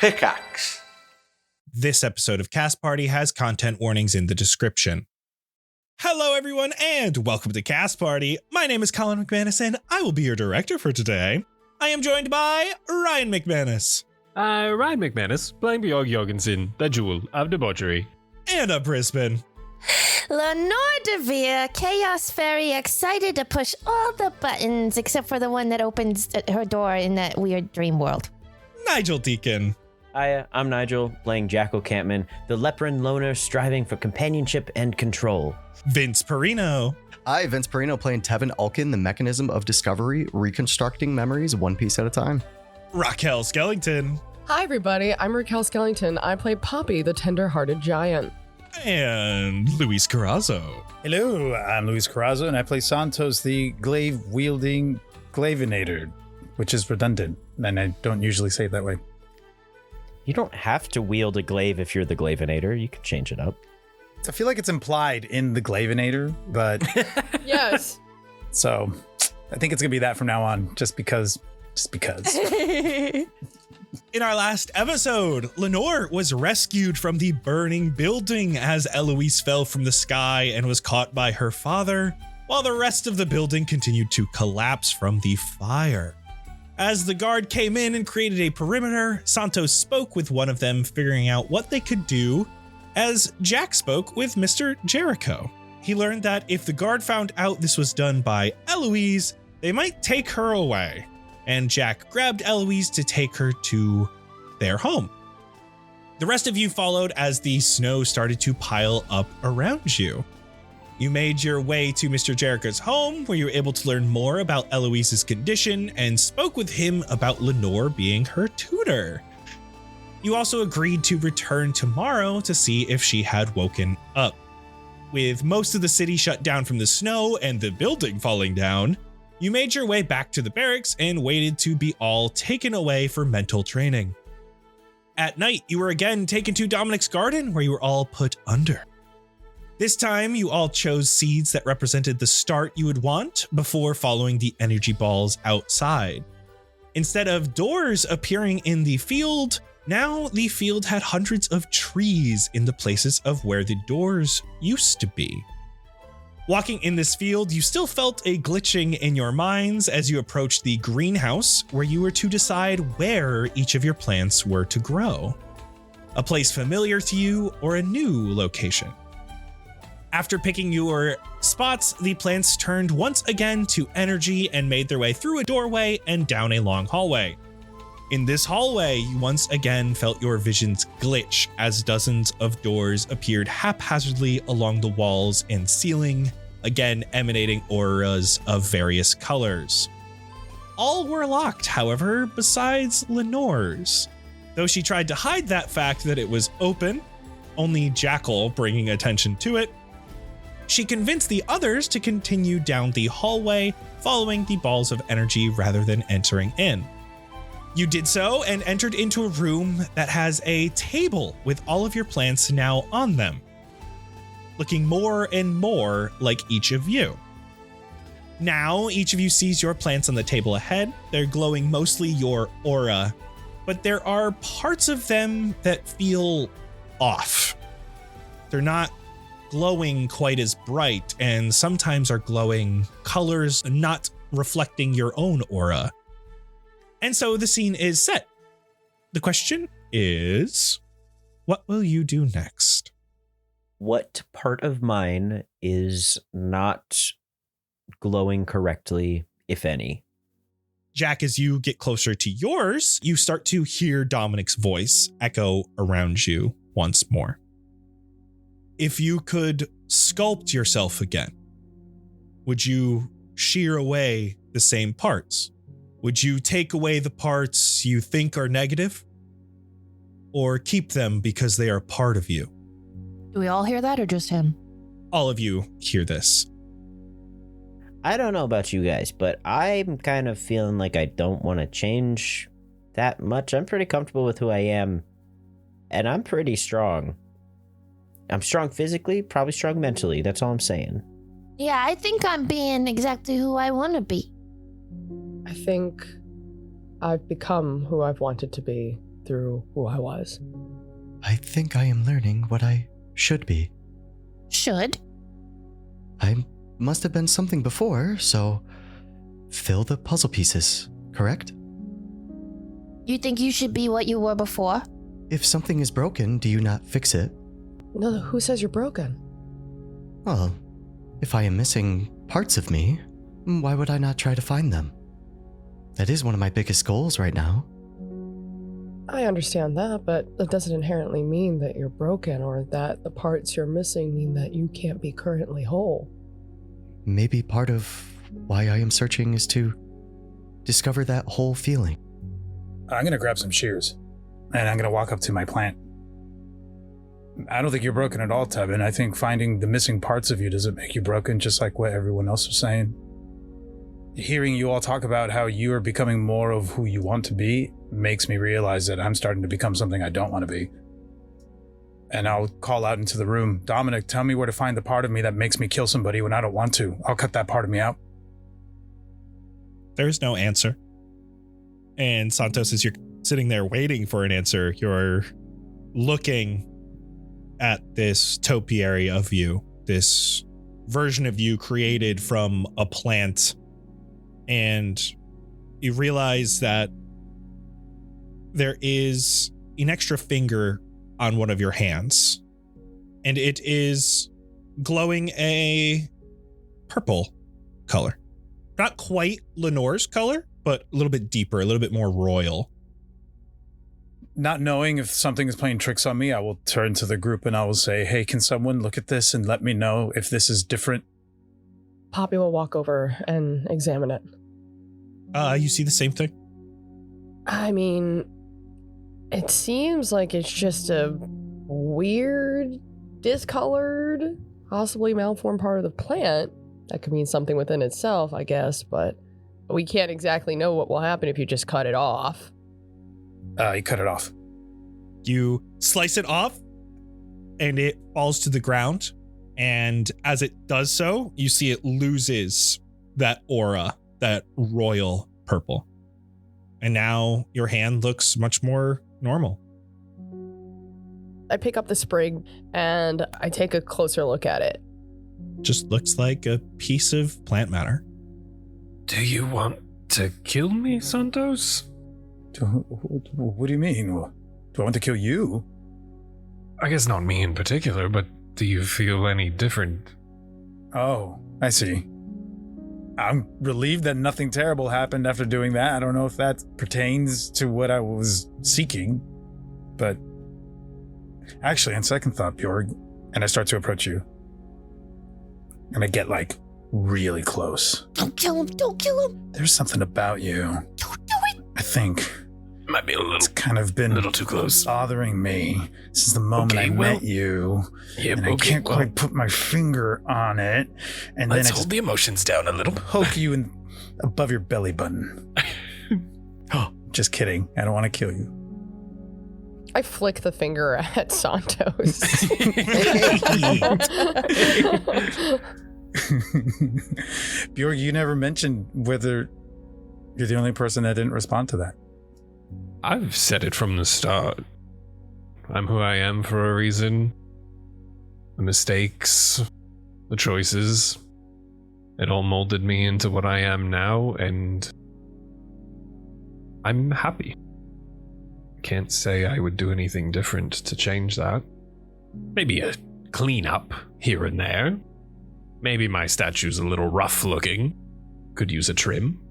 Pickaxe. This episode of Cast Party has content warnings in the description. Hello, everyone, and welcome to Cast Party. My name is Colin McManus, and I will be your director for today. I am joined by Ryan McManus. Ryan McManus, playing Bjorg Jorgensen, the jewel of debauchery. Anna Brisbane. Lenore DeVere, Chaos Fairy, excited to push all the buttons except for the one that opens her door in that weird dream world. Nigel Deacon. Hi, I'm Nigel, playing Jackal Campman, the leperin loner striving for companionship and control. Vince Perino. Hi, Vince Perino, playing Tevin Alkin, the mechanism of discovery, reconstructing memories one piece at a time. Raquel Skellington. Hi, everybody. I'm Raquel Skellington. I play Poppy, the tender-hearted giant. And Luis Carrazzo. Hello, I'm Luis Carrazzo, and I play Santos, the glaive-wielding glavinator, which is redundant, and I don't usually say it that way. You don't have to wield a glaive if you're the glavinator. You can change it up. I feel like it's implied in the glavinator, but... Yes. So, I think it's going to be that from now on, just because. In our last episode, Lenore was rescued from the burning building as Eloise fell from the sky and was caught by her father, while the rest of the building continued to collapse from the fire. As the guard came in and created a perimeter, Santos spoke with one of them, figuring out what they could do, as Jack spoke with Mr. Jericho. He learned that if the guard found out this was done by Eloise, they might take her away, and Jack grabbed Eloise to take her to their home. The rest of you followed as the snow started to pile up around you. You made your way to Mr. Jericho's home, where you were able to learn more about Eloise's condition and spoke with him about Lenore being her tutor. You also agreed to return tomorrow to see if she had woken up. With most of the city shut down from the snow and the building falling down, you made your way back to the barracks and waited to be all taken away for mental training. At night, you were again taken to Dominic's garden, where you were all put under. This time, you all chose seeds that represented the start you would want before following the energy balls outside. Instead of doors appearing in the field, now the field had hundreds of trees in the places of where the doors used to be. Walking in this field, you still felt a glitching in your minds as you approached the greenhouse, where you were to decide where each of your plants were to grow. A place familiar to you or a new location. After picking your spots, the plants turned once again to energy and made their way through a doorway and down a long hallway. In this hallway, you once again felt your visions glitch as dozens of doors appeared haphazardly along the walls and ceiling, again emanating auras of various colors. All were locked, however, besides Lenore's. Though she tried to hide that fact that it was open, only Jackal bringing attention to it, she convinced the others to continue down the hallway, following the balls of energy rather than entering in. You did so and entered into a room that has a table with all of your plants now on them, looking more and more like each of you. Now, each of you sees your plants on the table ahead. They're glowing mostly your aura, but there are parts of them that feel off. They're not glowing quite as bright, and sometimes are glowing colors not reflecting your own aura. And so the scene is set. The question is, what will you do next? What part of mine is not glowing correctly, if any? Jack, as you get closer to yours, you start to hear Dominic's voice echo around you once more. If you could sculpt yourself again, would you shear away the same parts? Would you take away the parts you think are negative? Or keep them because they are part of you? Do we all hear that or just him? All of you hear this. I don't know about you guys, but I'm kind of feeling like I don't want to change that much. I'm pretty comfortable with who I am, and I'm pretty strong. I'm strong physically, probably strong mentally. That's all I'm saying. Yeah, I think I'm being exactly who I want to be. I think I've become who I've wanted to be through who I was. I think I am learning what I should be. Should? I must have been something before, so fill the puzzle pieces, correct? You think you should be what you were before? If something is broken, do you not fix it? No, who says you're broken? Well, if I am missing parts of me, why would I not try to find them? That is one of my biggest goals right now. I understand that, but that doesn't inherently mean that you're broken or that the parts you're missing mean that you can't be currently whole. Maybe part of why I am searching is to discover that whole feeling. I'm going to grab some shears, and I'm going to walk up to my plant. I don't think you're broken at all, Tevin. I think finding the missing parts of you doesn't make you broken, just like what everyone else was saying. Hearing you all talk about how you are becoming more of who you want to be makes me realize that I'm starting to become something I don't want to be. And I'll call out into the room, Dominic, tell me where to find the part of me that makes me kill somebody when I don't want to. I'll cut that part of me out. There's no answer. And Santos, as you're sitting there waiting for an answer, you're looking at this topiary of you, this version of you created from a plant, and you realize that there is an extra finger on one of your hands, and it is glowing a purple color. Not quite Lenore's color, but a little bit deeper, a little bit more royal. Not knowing if something is playing tricks on me, I will turn to the group and I will say, hey, can someone look at this and let me know if this is different? Poppy will walk over and examine it. You see the same thing? I mean, it seems like it's just a weird, discolored, possibly malformed part of the plant. That could mean something within itself, I guess, but we can't exactly know what will happen if you just cut it off. You cut it off. You slice it off and it falls to the ground. And as it does so, you see it loses that aura, that royal purple. And now your hand looks much more normal. I pick up the sprig and I take a closer look at it. Just looks like a piece of plant matter. Do you want to kill me, Santos? What do you mean? Do I want to kill you? I guess not me in particular, but do you feel any different? Oh, I see. I'm relieved that nothing terrible happened after doing that. I don't know if that pertains to what I was seeking, but actually, on second thought, Bjorg, and I start to approach you, and I get like really close. Don't kill him. Don't kill him. There's something about you. Don't do it. I think Might be it's kind of been a little too close. bothering me since the moment I met you. Yeah, and I can't quite put my finger on it. And Let's then I hold just the emotions down a little. poke you above your belly button. Oh, just kidding. I don't want to kill you. I flick the finger at Santos. Bjorg, you never mentioned whether you're the only person that didn't respond to that. I've said it from the start. I'm who I am for a reason. The mistakes, the choices, it all molded me into what I am now, and I'm happy. Can't say I would do anything different to change that. Maybe a cleanup here and there. Maybe my statue's a little rough looking. Could use a trim.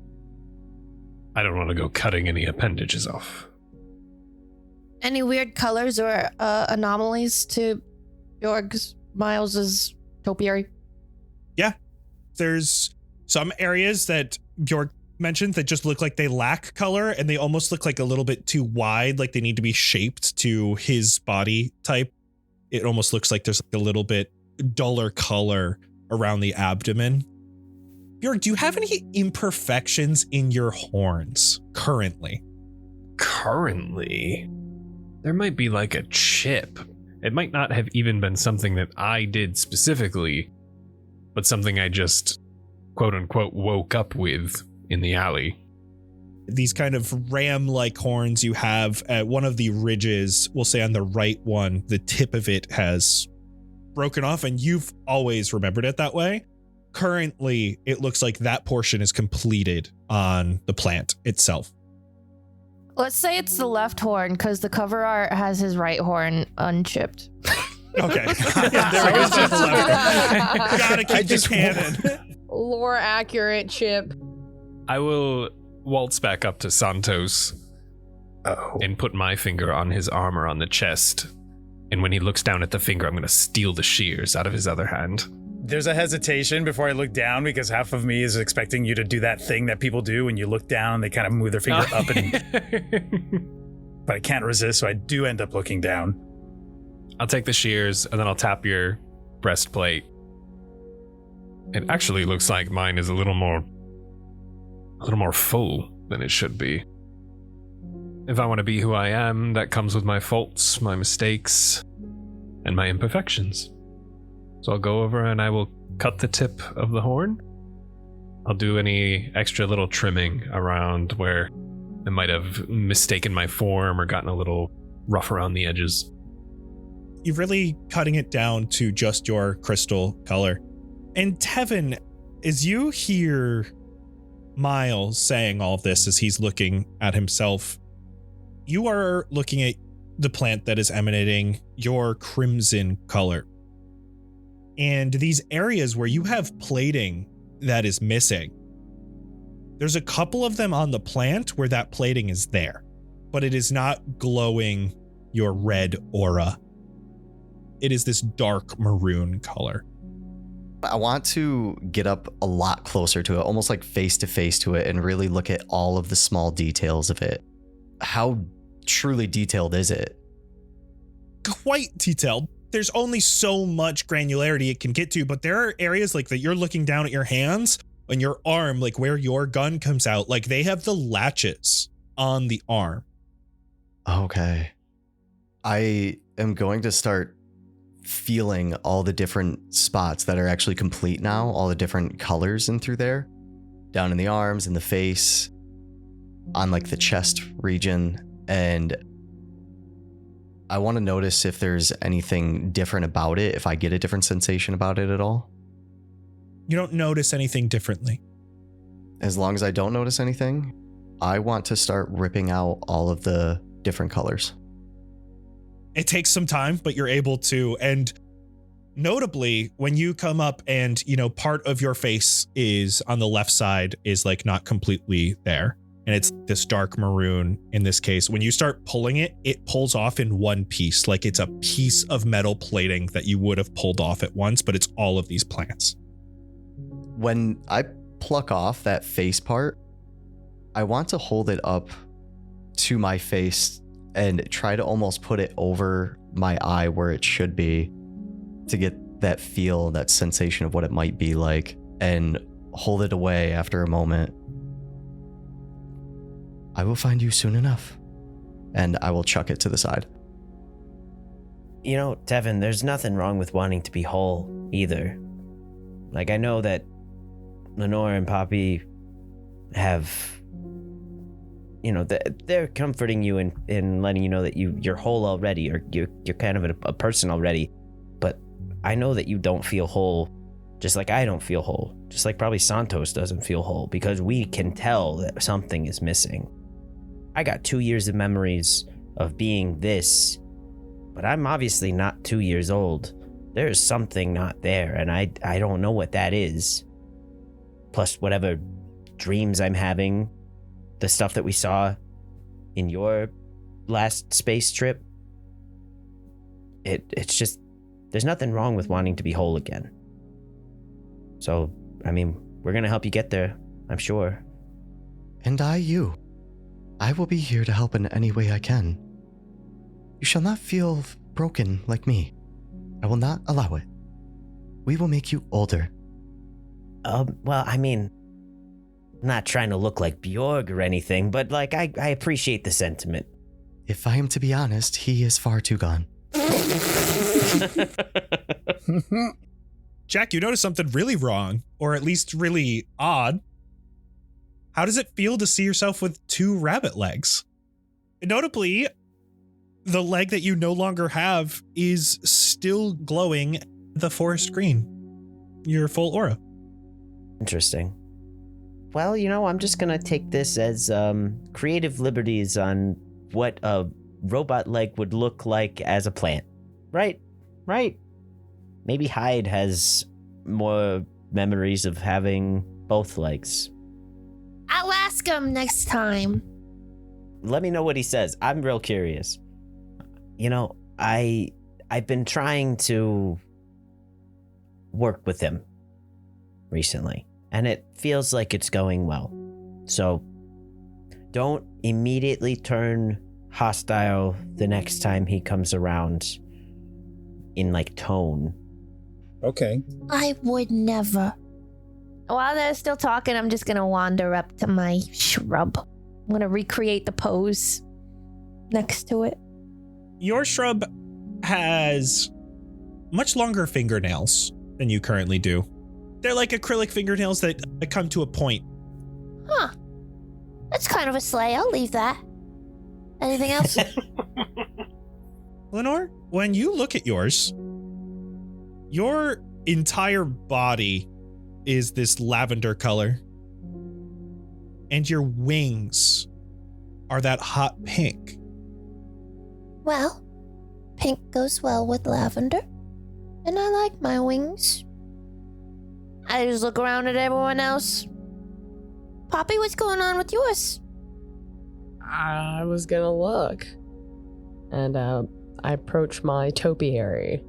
I don't want to go cutting any appendages off. Any weird colors or anomalies to Bjorg's, Miles's topiary? Yeah. There's some areas that Bjorg mentioned that just look like they lack color, and they almost look like a little bit too wide, like they need to be shaped to his body type. It almost looks like there's a little bit duller color around the abdomen. Bjorg, do you have any imperfections in your horns currently? Currently? There might be like a chip. It might not have even been something that I did specifically, but something I just, quote unquote, woke up with in the alley. these kind of ram-like horns you have at one of the ridges, we'll say on the right one, the tip of it has broken off, and you've always remembered it that way. Currently, it looks like that portion is completed on the plant itself. Let's say it's the left horn because the cover art has his right horn unchipped. Okay. Yeah, there we go. It's just the left. Gotta keep this canon. Lore accurate chip. I will waltz back up to Santos and put my finger on his armor on the chest. And when he looks down at the finger, I'm going to steal the shears out of his other hand. There's a hesitation before I look down because half of me is expecting you to do that thing that people do when you look down, they kind of move their finger up but I can't resist, so I do end up looking down. I'll take the shears and then I'll tap your breastplate. It actually looks like mine is a little more full than it should be. If I want to be who I am, that comes with my faults, my mistakes, and my imperfections. So I'll go over and I will cut the tip of the horn. I'll do any extra little trimming around where I might have mistaken my form or gotten a little rough around the edges. You're really cutting it down to just your crystal color. And Tevin, as you hear Miles saying all of this as he's looking at himself, you are looking at the plant that is emanating your crimson color. And these areas where you have plating that is missing, there's a couple of them on the plant where that plating is there, but it is not glowing your red aura. It is this dark maroon color. I want to get up a lot closer to it, almost like face to face to it, and really look at all of the small details of it. How truly detailed is it? Quite detailed. There's only so much granularity it can get to, but there are areas like that you're looking down at your hands and your arm, like where your gun comes out, like they have the latches on the arm. Okay. I am going to start feeling all the different spots that are actually complete now, all the different colors in through there, down in the arms, in the face, on like the chest region, and I want to notice if there's anything different about it, if I get a different sensation about it at all. You don't notice anything differently. As long as I don't notice anything, I want to start ripping out all of the different colors. It takes some time, but you're able to. And notably, when you come up and, part of your face is on the left side is like not completely there. And it's this dark maroon in this case. When you start pulling it, it pulls off in one piece. Like it's a piece of metal plating that you would have pulled off at once, but it's all of these plants. When I pluck off that face part, I want to hold it up to my face and try to almost put it over my eye where it should be to get that feel, that sensation of what it might be like, and hold it away after a moment. I will find you soon enough, and I will chuck it to the side. You know, Tevin, there's nothing wrong with wanting to be whole either. Like, I know that Lenore and Poppy have, they're comforting you in letting you know that you're whole already, or you're kind of a person already. But I know that you don't feel whole, just like I don't feel whole, just like probably Santos doesn't feel whole, because we can tell that something is missing. I got 2 years of memories of being this, but I'm obviously not 2 years old. There's something not there, and I don't know what that is. Plus whatever dreams I'm having, the stuff that we saw in your last space trip. It's just, there's nothing wrong with wanting to be whole again. So, we're gonna help you get there, I'm sure. And you. I will be here to help in any way I can. You shall not feel broken like me. I will not allow it. We will make you older. Well, I'm not trying to look like Bjorg or anything, but I appreciate the sentiment. If I am to be honest, he is far too gone. Jack, you notice something really wrong, or at least really odd. How does it feel to see yourself with 2 rabbit legs? Notably, the leg that you no longer have is still glowing the forest green. Your full aura. Interesting. Well, I'm just gonna take this as creative liberties on what a robot leg would look like as a plant. Right? Maybe Hyde has more memories of having both legs. I'll ask him next time. Let me know what he says. I'm real curious. I've been trying to work with him recently, and it feels like it's going well. So don't immediately turn hostile the next time he comes around in tone. Okay. I would never. While they're still talking, I'm just gonna wander up to my shrub. I'm gonna recreate the pose next to it. Your shrub has much longer fingernails than you currently do. They're like acrylic fingernails that come to a point. Huh. That's kind of a sleigh. I'll leave that. Anything else? Lenore, when you look at yours, your entire body is this lavender color. And your wings are that hot pink. Well, pink goes well with lavender. And I like my wings. I just look around at everyone else. Poppy, what's going on with yours? I was gonna look. And I approach my topiary.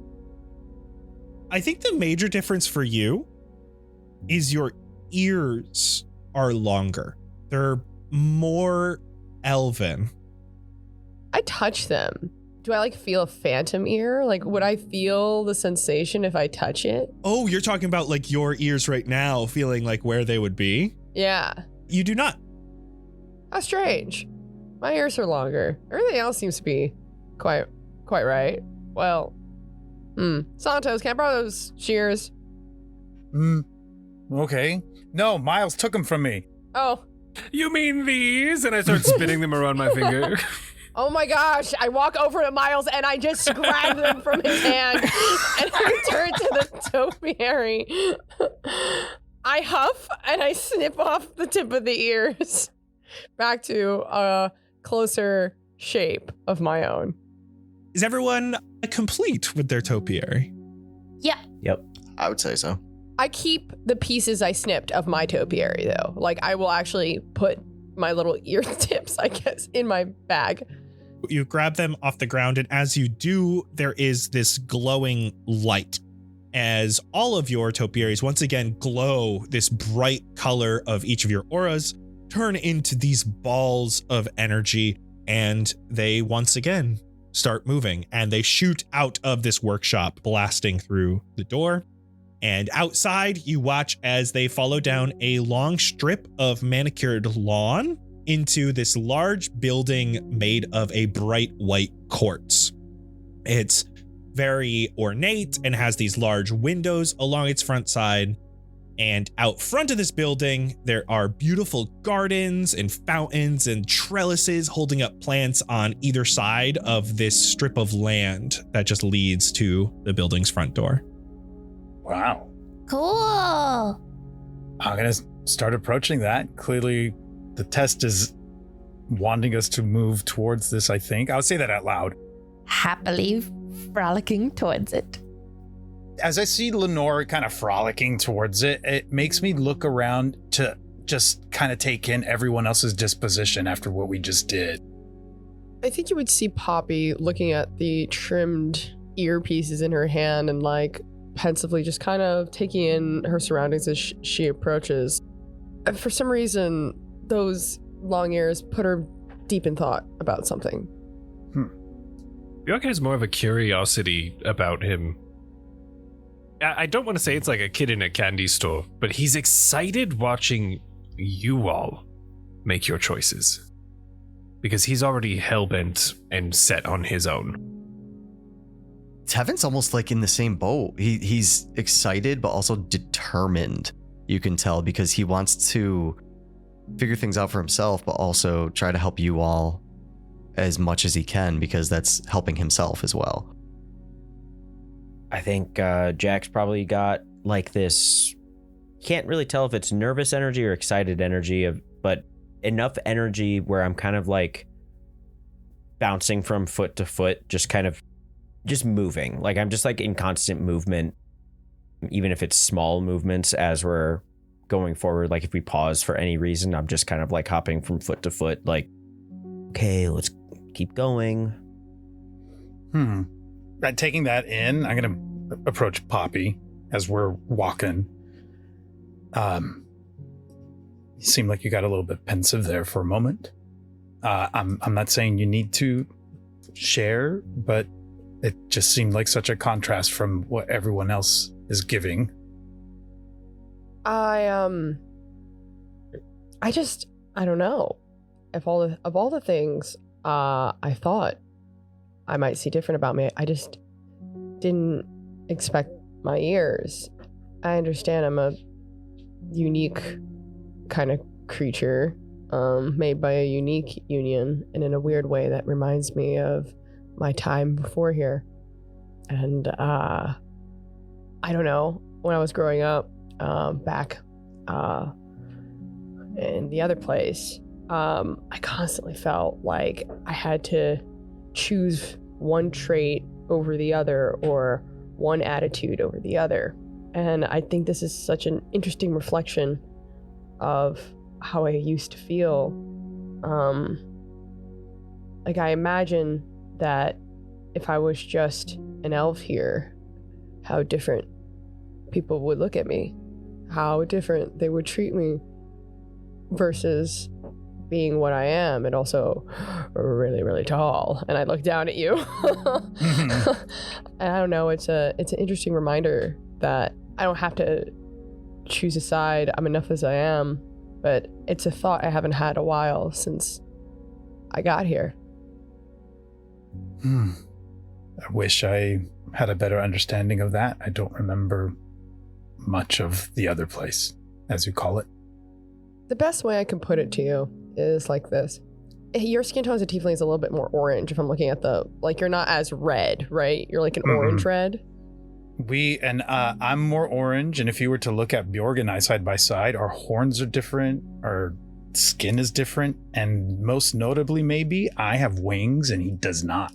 I think the major difference for you is your ears are longer. They're more elven. I touch them. Do I feel a phantom ear? Would I feel the sensation if I touch it? Oh, you're talking about your ears right now, feeling where they would be? Yeah. You do not. How strange. My ears are longer. Everything else seems to be quite right. Well, Santos, can I borrow those shears? Okay. No, Miles took them from me. Oh. You mean these? And I start spinning them around my finger. Oh my gosh, I walk over to Miles and I just grab them from his hand and I return to the topiary. I huff and I snip off the tip of the ears back to a closer shape of my own. Is everyone complete with their topiary? Yeah. Yep. I would say so. I keep the pieces I snipped of my topiary though. I will actually put my little ear tips, I guess, in my bag. You grab them off the ground, and as you do, there is this glowing light as all of your topiaries once again glow this bright color of each of your auras, turn into these balls of energy, and they once again start moving, and they shoot out of this workshop, blasting through the door. And outside, you watch as they follow down a long strip of manicured lawn into this large building made of a bright white quartz. It's very ornate and has these large windows along its front side. And out front of this building, there are beautiful gardens and fountains and trellises holding up plants on either side of this strip of land that just leads to the building's front door. Wow. Cool. I'm going to start approaching that. Clearly, the test is wanting us to move towards this, I think. I'll say that out loud. Happily frolicking towards it. As I see Lenore kind of frolicking towards it, it makes me look around to just kind of take in everyone else's disposition after what we just did. I think you would see Poppy looking at the trimmed earpieces in her hand and pensively just kind of taking in her surroundings as she approaches. And for some reason, those long ears put her deep in thought about something. Bjork has more of a curiosity about him. I don't want to say it's like a kid in a candy store, but he's excited watching you all make your choices. Because he's already hellbent and set on his own. Tevin's almost in the same boat. He's excited, but also determined. You can tell because he wants to figure things out for himself, but also try to help you all as much as he can, because that's helping himself as well. I think Jack's probably got like this, can't really tell if it's nervous energy or excited energy, but enough energy where I'm kind of like bouncing from foot to foot, just moving. Like I'm just like in constant movement, even if it's small movements as we're going forward. Like if we pause for any reason, I'm just kind of like hopping from foot to foot, like, okay, let's keep going. Taking that in, I'm going to approach Poppy as we're walking. You seem like you got a little bit pensive there for a moment. I'm not saying you need to share, but it just seemed like such a contrast from what everyone else is giving. I don't know. Of all the things I thought I might see different about me, I just didn't expect my ears. I understand I'm a unique kind of creature, made by a unique union, and in a weird way that reminds me of my time before here. And I don't know, when I was growing up, back in the other place, I constantly felt like I had to choose one trait over the other or one attitude over the other. And I think this is such an interesting reflection of how I used to feel. Like I imagine that if I was just an elf here, how different people would look at me, how different they would treat me versus being what I am, and also really, really tall. And I look down at you. And I don't know, it's an interesting reminder that I don't have to choose a side. I'm enough as I am, but it's a thought I haven't had a while since I got here. I wish I had a better understanding of that. I don't remember much of the other place, as you call it. The best way I can put it to you is like this. Your skin tone as a tiefling is a little bit more orange if I'm looking at you're not as red, right? You're like an orange red. I'm more orange, and if you were to look at Bjorg and I side by side, our horns are different, our skin is different, and most notably maybe, I have wings and he does not.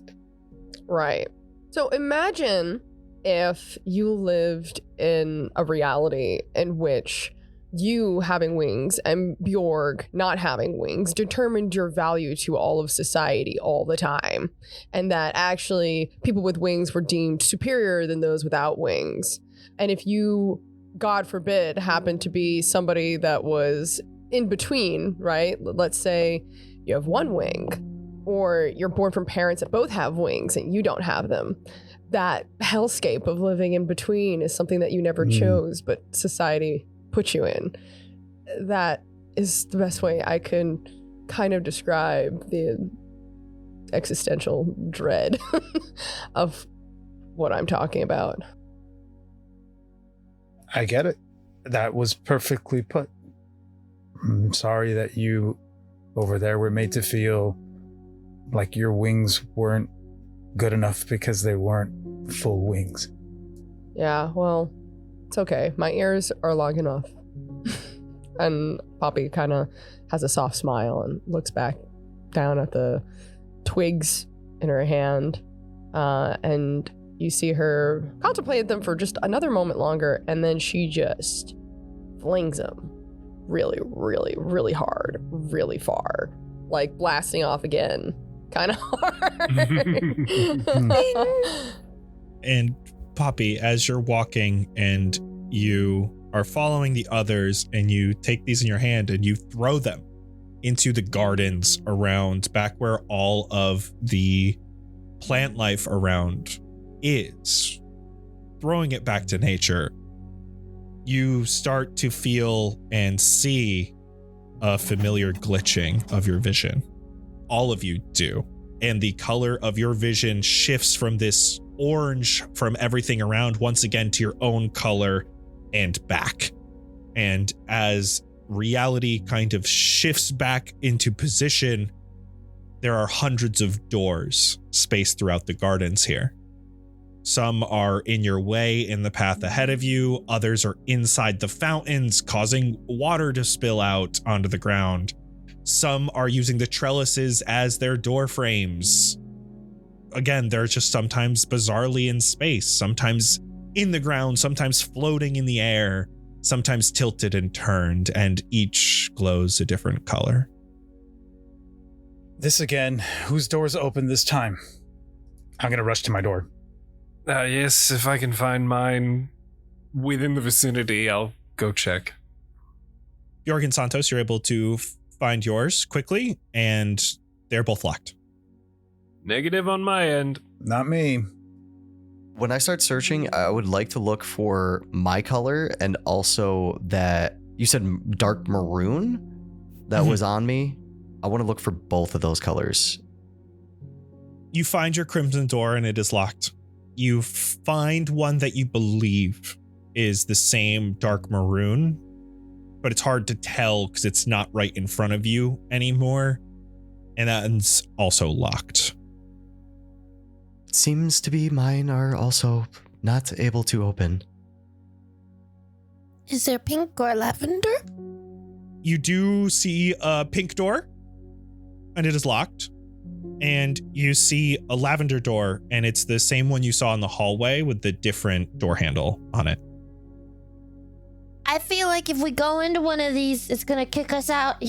Right. So imagine if you lived in a reality in which you having wings and Bjorg not having wings determined your value to all of society all the time, and that actually people with wings were deemed superior than those without wings. And if you, God forbid, happened to be somebody that was in between, right? Let's say you have one wing, or you're born from parents that both have wings and you don't have them. That hellscape of living in between is something that you never chose, but society put you in. That is the best way I can kind of describe the existential dread of what I'm talking about. I get it. That was perfectly put. I'm sorry that you over there were made to feel like your wings weren't good enough because they weren't full wings. Yeah, well, it's okay. My ears are long enough. And Poppy kind of has a soft smile and looks back down at the twigs in her hand. And you see her contemplate them for just another moment longer, and then she just flings them really, really, really hard, really far. Like blasting off again. Kind of hard. And Poppy, as you're walking and you are following the others, and you take these in your hand and you throw them into the gardens around, back where all of the plant life around is, throwing it back to nature, you start to feel and see a familiar glitching of your vision. All of you do. And the color of your vision shifts from this orange from everything around once again to your own color and back. And as reality kind of shifts back into position, there are hundreds of doors spaced throughout the gardens here. Some are in your way in the path ahead of you. Others are inside the fountains, causing water to spill out onto the ground. Some are using the trellises as their door frames. Again, they're just sometimes bizarrely in space, sometimes in the ground, sometimes floating in the air, sometimes tilted and turned, and each glows a different color. This again. Whose door's open this time? I'm going to rush to my door. Yes, if I can find mine within the vicinity, I'll go check. Jorgen Santos, you're able to find yours quickly, and they're both locked. Negative on my end. Not me. When I start searching, I would like to look for my color and also that you said dark maroon that was on me. I want to look for both of those colors. You find your crimson door and it is locked. You find one that you believe is the same dark maroon, but it's hard to tell because it's not right in front of you anymore. And that's also locked. Seems to be mine are also not able to open. Is there pink or lavender? You do see a pink door, and it is locked. And you see a lavender door, and it's the same one you saw in the hallway with the different door handle on it. I feel like if we go into one of these, it's gonna kick us out.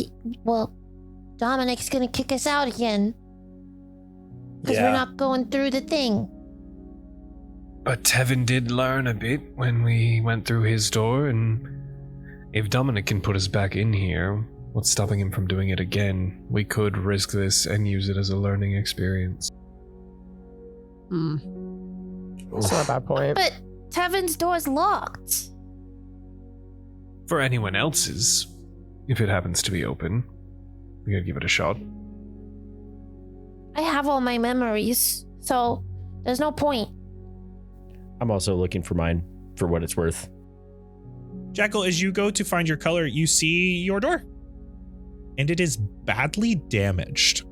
Dominic's gonna kick us out again. Because we're not going through the thing. But Tevin did learn a bit when we went through his door, and if Dominic can put us back in here, what's stopping him from doing it again? We could risk this and use it as a learning experience. That's not a bad point. But Tevin's door's locked. For anyone else's, if it happens to be open, we could give it a shot. I have all my memories, so there's no point. I'm also looking for mine for what it's worth. Jackal, as you go to find your color, you see your door. And it is badly damaged.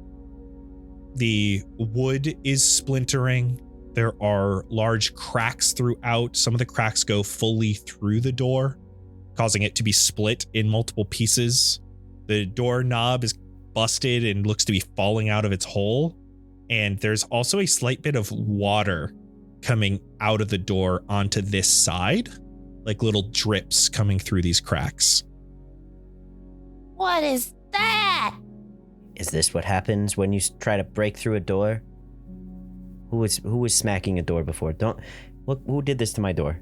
The wood is splintering. There are large cracks throughout. Some of the cracks go fully through the door, causing it to be split in multiple pieces. The doorknob is busted and looks to be falling out of its hole. And there's also a slight bit of water coming out of the door onto this side, like little drips coming through these cracks. What is that? Is this what happens when you try to break through a door? Who was smacking a door before? Who did this to my door?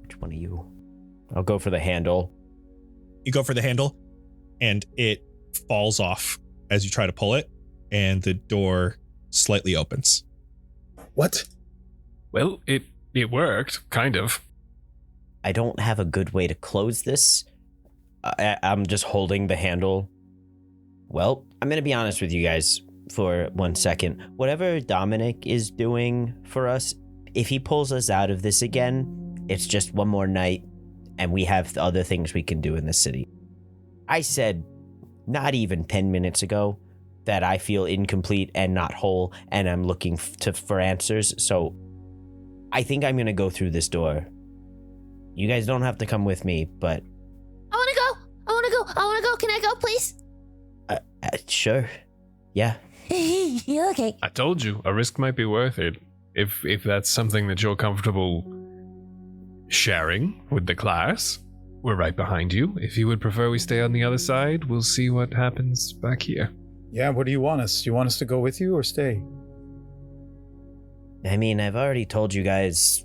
Which one of you? I'll go for the handle. You go for the handle, and it falls off as you try to pull it, and the door slightly opens. What? Well, it worked, kind of. I don't have a good way to close this. I'm just holding the handle. Well, I'm going to be honest with you guys for 1 second. Whatever Dominic is doing for us, if he pulls us out of this again, it's just one more night, and we have other things we can do in the city. I said not even 10 minutes ago that I feel incomplete and not whole, and I'm looking for answers, so I think I'm going to go through this door. You guys don't have to come with me, but... I want to go. Can I go, please? Sure. Yeah. Okay. I told you, a risk might be worth it. If that's something that you're comfortable sharing with the class, we're right behind you. If you would prefer we stay on the other side, we'll see what happens back here. Yeah, what do you want us? Do you want us to go with you or stay? I mean, I've already told you guys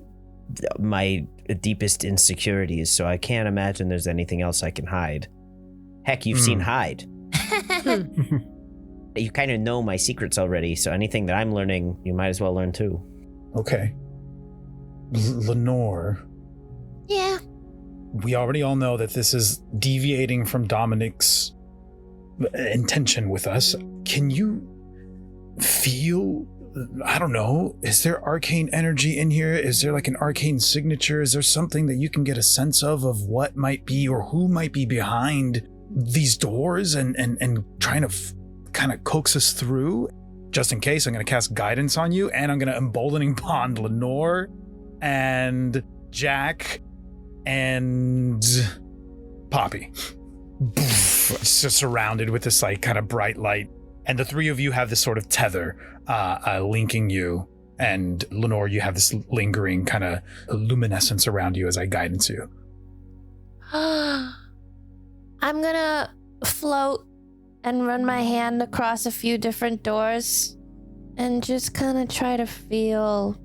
my deepest insecurities, so I can't imagine there's anything else I can hide. Heck, you've seen Hide. You kind of know my secrets already, so anything that I'm learning, you might as well learn too. Okay. Lenore. Yeah. We already all know that this is deviating from Dominic's intention with us. Can you feel, I don't know, is there arcane energy in here? Is there like an arcane signature? Is there something that you can get a sense of what might be or who might be behind these doors and trying to kind of coax us through. Just in case, I'm going to cast guidance on you, and I'm going to emboldening bond Lenore and Jack and Poppy. It's just surrounded with this like kind of bright light, and the three of you have this sort of tether linking you, and Lenore, you have this lingering kind of luminescence around you as I guidance you. I'm gonna float and run my hand across a few different doors and just kind of try to feel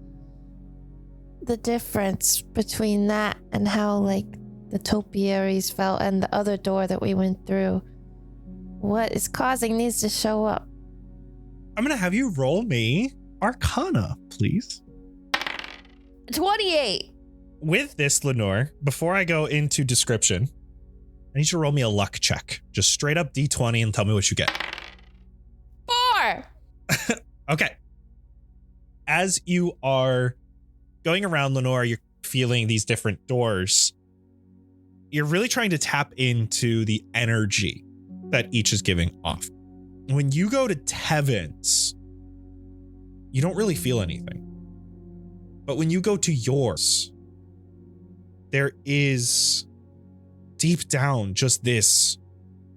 the difference between that and how, like, the topiaries felt and the other door that we went through. What is causing these to show up? I'm going to have you roll me Arcana, please. 28. With this, Lenore, before I go into description, I need you to roll me a luck check. Just straight up D20 and tell me what you get. 4. Okay. As you are going around, Lenore, you're feeling these different doors. You're really trying to tap into the energy that each is giving off. When you go to Tevin's, you don't really feel anything. But when you go to yours, there is deep down just this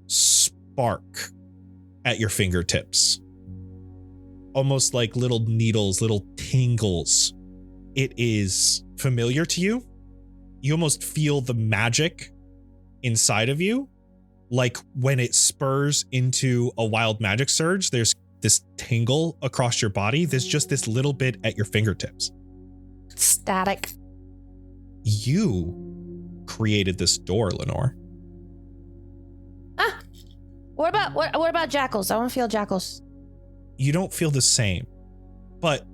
spark at your fingertips. Almost like little needles, little tingles. It is familiar to you. You almost feel the magic inside of you. Like when it spurs into a wild magic surge, there's this tingle across your body. There's just this little bit at your fingertips. Static. You created this door, Lenore. What about jackals? I want to feel jackals. You don't feel the same. But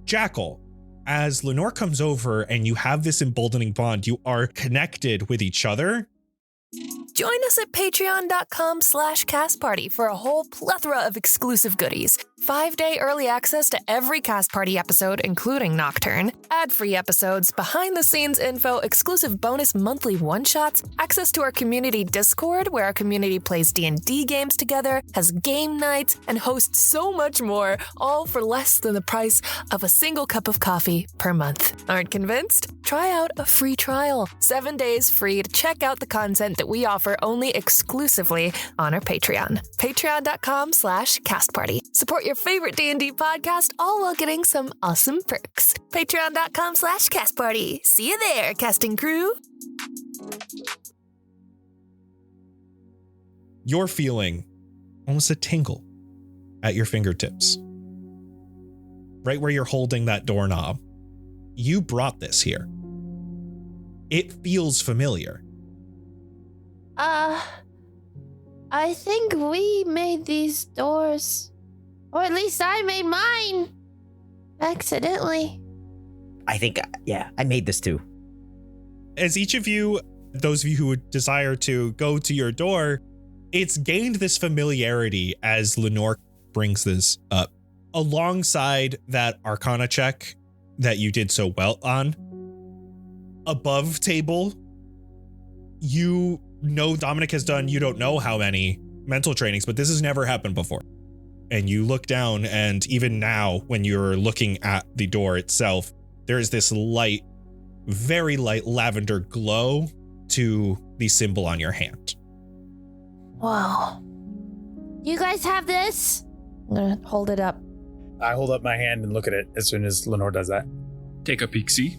Jackal, as Lenore comes over and you have this emboldening bond, you are connected with each other. Join us at patreon.com/castparty for a whole plethora of exclusive goodies. 5-day early access to every Cast Party episode, including Nocturne, ad-free episodes, behind-the-scenes info, exclusive bonus monthly one-shots, access to our community Discord, where our community plays D&D games together, has game nights, and hosts so much more, all for less than the price of a single cup of coffee per month. Aren't convinced? Try out a free trial. 7 days free to check out the content that we offer only exclusively on our Patreon. Patreon.com/castparty. Support your favorite D&D podcast, all while getting some awesome perks. Patreon.com/castparty. See you there, casting crew. You're feeling almost a tingle at your fingertips. Right where you're holding that doorknob. You brought this here. It feels familiar. I think we made these doors. Or at least I made mine. Accidentally. I think, I made this too. As each of you, those of you who would desire to go to your door, it's gained this familiarity as Lenore brings this up. Alongside that Arcana check that you did so well on, above table, you know Dominic has done, you don't know how many mental trainings, but this has never happened before. And you look down, and even now, when you're looking at the door itself, there is this light, very light lavender glow to the symbol on your hand. Wow. You guys have this? I'm gonna hold it up. I hold up my hand and look at it as soon as Lenore does that. Take a peek, see?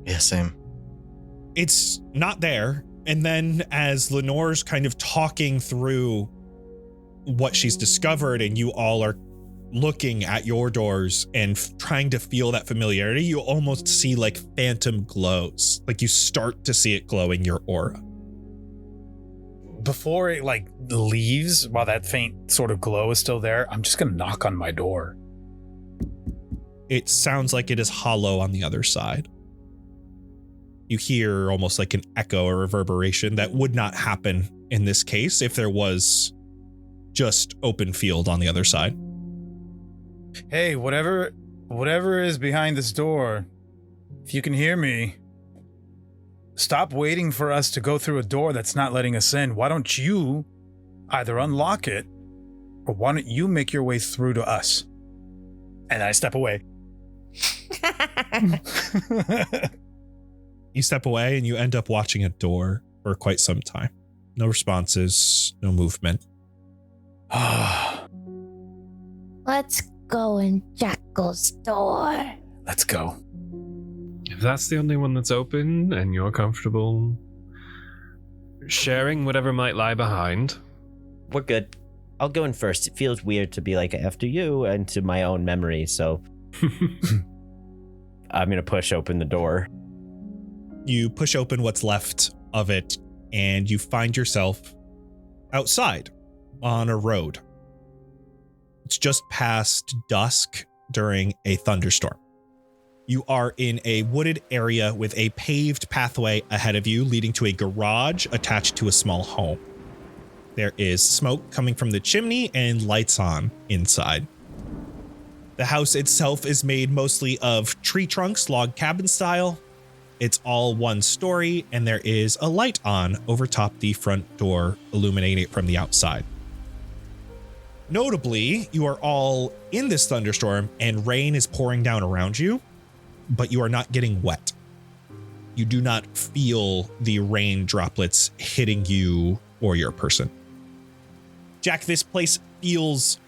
Yeah, same. It's not there. And then as Lenore's kind of talking through what she's discovered and you all are looking at your doors and trying to feel that familiarity, you almost see like phantom glows. Like you start to see it glow in your aura. Before it like leaves, while that faint sort of glow is still there, I'm just going to knock on my door. It sounds like it is hollow on the other side. You hear almost like an echo or reverberation that would not happen in this case if there was just open field on the other side. Hey, whatever is behind this door, if you can hear me, Stop waiting for us to go through a door that's not letting us in. Why don't you either unlock it, or why don't you make your way through to us? And I step away. You step away and you end up watching a door for quite some time. No responses, no movement. Let's go in Jackal's door. Let's go. If that's the only one that's open and you're comfortable sharing whatever might lie behind. We're good. I'll go in first. It feels weird to be like after you and to my own memory, so I'm going to push open the door. You push open what's left of it, and you find yourself outside on a road. It's just past dusk during a thunderstorm. You are in a wooded area with a paved pathway ahead of you, leading to a garage attached to a small home. There is smoke coming from the chimney and lights on inside. The house itself is made mostly of tree trunks, log cabin style. It's all one story, and there is a light on over top the front door, illuminating it from the outside. Notably, you are all in this thunderstorm and rain is pouring down around you, but you are not getting wet. You do not feel the rain droplets hitting you or your person. Jack, this place feels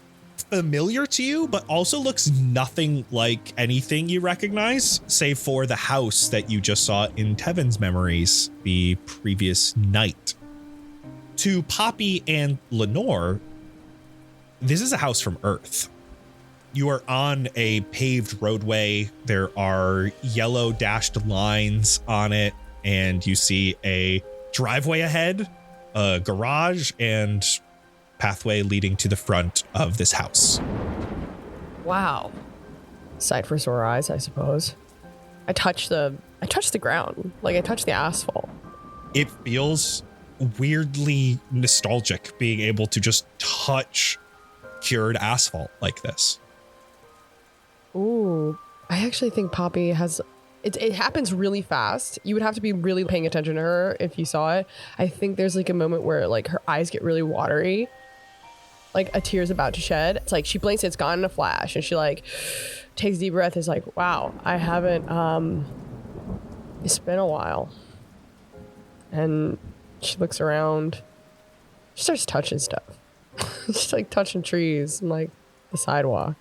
familiar to you, but also looks nothing like anything you recognize, save for the house that you just saw in Tevin's memories the previous night. To Poppy and Lenore, this is a house from Earth. You are on a paved roadway. There are yellow dashed lines on it, and you see a driveway ahead, a garage, and pathway leading to the front of this house. Wow. Sight for sore eyes, I suppose. I touch the ground. Like I touch the asphalt. It feels weirdly nostalgic being able to just touch cured asphalt like this. Ooh. I actually think Poppy has it happens really fast. You would have to be really paying attention to her if you saw it. I think there's like a moment where like her eyes get really watery. Like a tear's about to shed. It's like she blinks, it's gone in a flash, and she like takes a deep breath. Is like, wow, I haven't it's been a while. And she looks around. She starts touching stuff. She's like touching trees and like the sidewalk,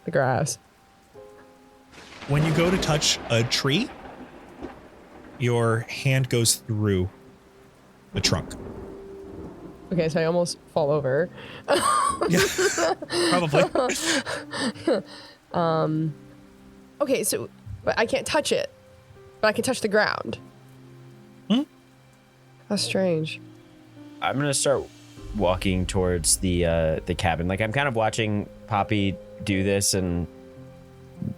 the grass. When you go to touch a tree, your hand goes through the trunk. Okay, so I almost fall over. Yeah, probably. Okay, so but I can't touch it, but I can touch the ground. Hmm? That's strange. I'm going to start walking towards the cabin. Like I'm kind of watching Poppy do this and